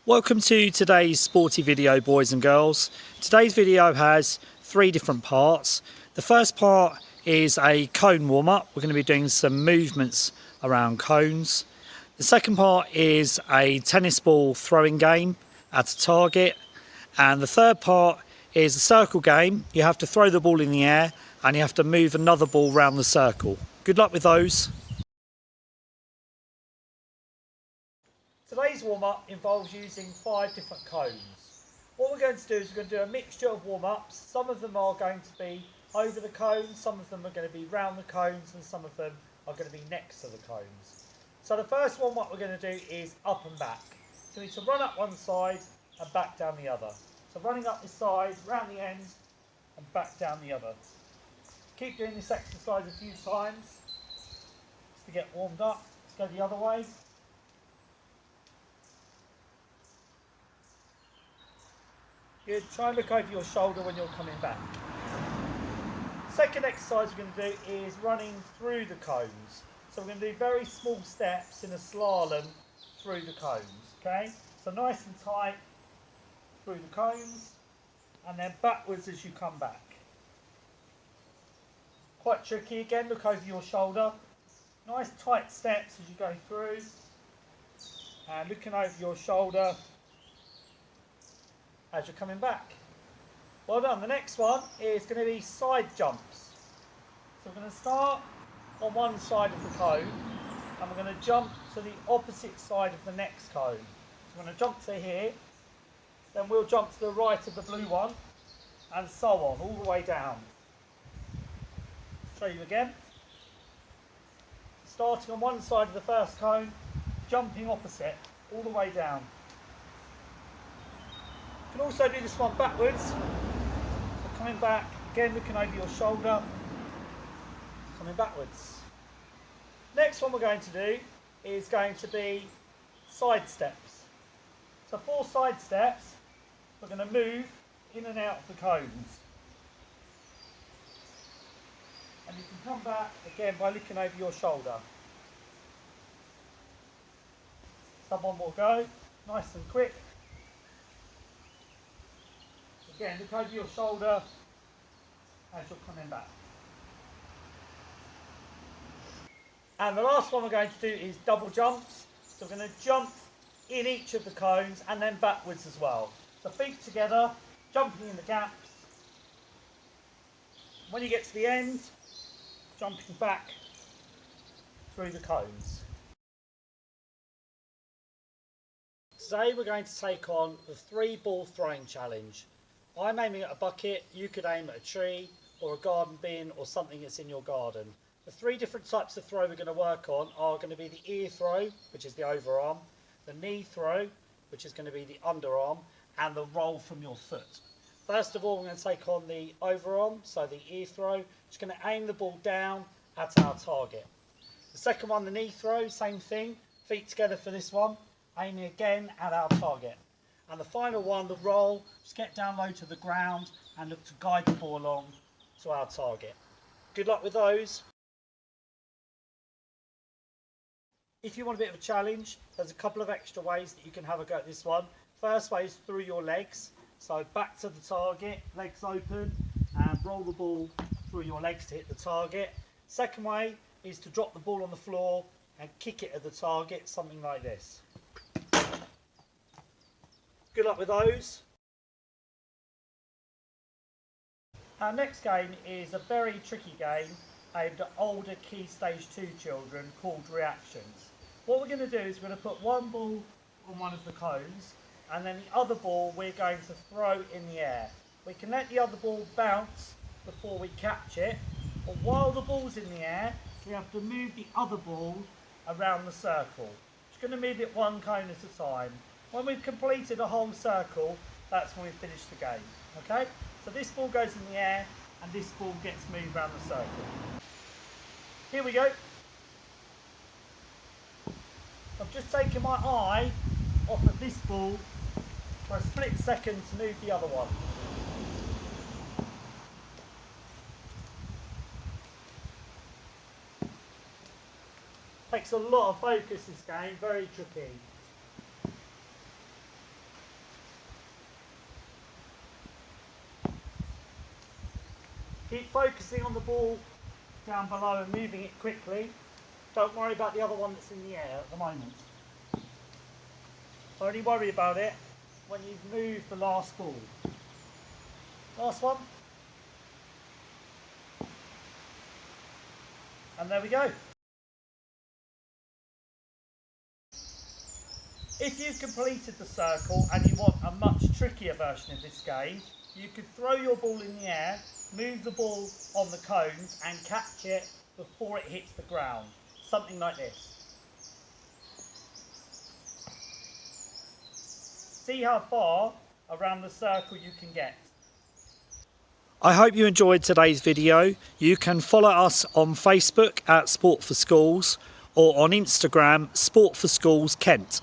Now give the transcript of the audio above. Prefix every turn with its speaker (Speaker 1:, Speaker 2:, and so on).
Speaker 1: Welcome to today's sporty video, boys and girls. Today's video has three different parts. The first part is a cone warm-up. We're going to be doing some movements around cones. The second part is a tennis ball throwing game at a target. And the third part is a circle game. You have to throw the ball in the air and you have to move another ball around the circle. Good luck with those. Today's warm-up involves using 5 different cones. What we're going to do is we're going to do a mixture of warm-ups. Some of them are going to be over the cones, some of them are going to be round the cones, and some of them are going to be next to the cones. So the first one, what we're going to do is up and back. So we need to run up one side and back down the other. So running up this side, round the end, and back down the other. Keep doing this exercise a few times just to get warmed up. Let's go the other way. Good. Try and look over your shoulder when you're coming back. Second exercise we're going to do is running through the cones. So we're going to do very small steps in a slalom through the cones. Okay? So nice and tight through the cones and then backwards as you come back. Quite tricky. Again, look over your shoulder. Nice tight steps as you go through and looking over your shoulder as you're coming back. Well done. The next one is going to be side jumps. So we're going to start on one side of the cone and we're going to jump to the opposite side of the next cone. So we're going to jump to here, then we'll jump to the right of the blue one and so on, all the way down. Show you again. Starting on one side of the first cone, jumping opposite, all the way down. You can also do this one backwards. So coming back, again looking over your shoulder, coming backwards. Next one we're going to do is going to be side steps. So 4 side steps, we're going to move in and out of the cones. And you can come back again by looking over your shoulder. Someone will go, nice and quick. Again, look over your shoulder as you're coming back. And the last one we're going to do is double jumps. So we're going to jump in each of the cones and then backwards as well. So feet together, jumping in the gaps. When you get to the end, jumping back through the cones. Today we're going to take on the 3 ball throwing challenge. I'm aiming at a bucket, you could aim at a tree or a garden bin or something that's in your garden. The 3 different types of throw we're going to work on are going to be the ear throw, which is the overarm, the knee throw, which is going to be the underarm, and the roll from your foot. First of all, we're going to take on the overarm, so the ear throw. Just going to aim the ball down at our target. The second one, the knee throw, same thing, feet together for this one, aiming again at our target. And the final one, the roll, just get down low to the ground and look to guide the ball along to our target. Good luck with those. If you want a bit of a challenge, there's a couple of extra ways that you can have a go at this one. First way is through your legs. So back to the target, legs open, and roll the ball through your legs to hit the target. Second way is to drop the ball on the floor and kick it at the target, something like this. Good luck with those. Our next game is a very tricky game aimed at older Key Stage 2 children called Reactions. What we're going to do is we're going to put one ball on one of the cones and then the other ball we're going to throw in the air. We can let the other ball bounce before we catch it, but while the ball's in the air we have to move the other ball around the circle. Just going to move it one cone at a time. When we've completed a whole circle, that's when we've finished the game. Okay? So this ball goes in the air and this ball gets moved around the circle. Here we go. I've just taken my eye off of this ball for a split second to move the other one. Takes a lot of focus, this game, very tricky. Keep focusing on the ball down below and moving it quickly. Don't worry about the other one that's in the air at the moment. Only worry about it when you've moved the last ball. Last one. And there we go. If you've completed the circle and you want a much trickier version of this game, you could throw your ball in the air, move the ball on the cones and catch it before it hits the ground. Something like this. See how far around the circle you can get. I hope you enjoyed today's video. You can follow us on Facebook at Sport for Schools or on Instagram, Sport for Schools Kent.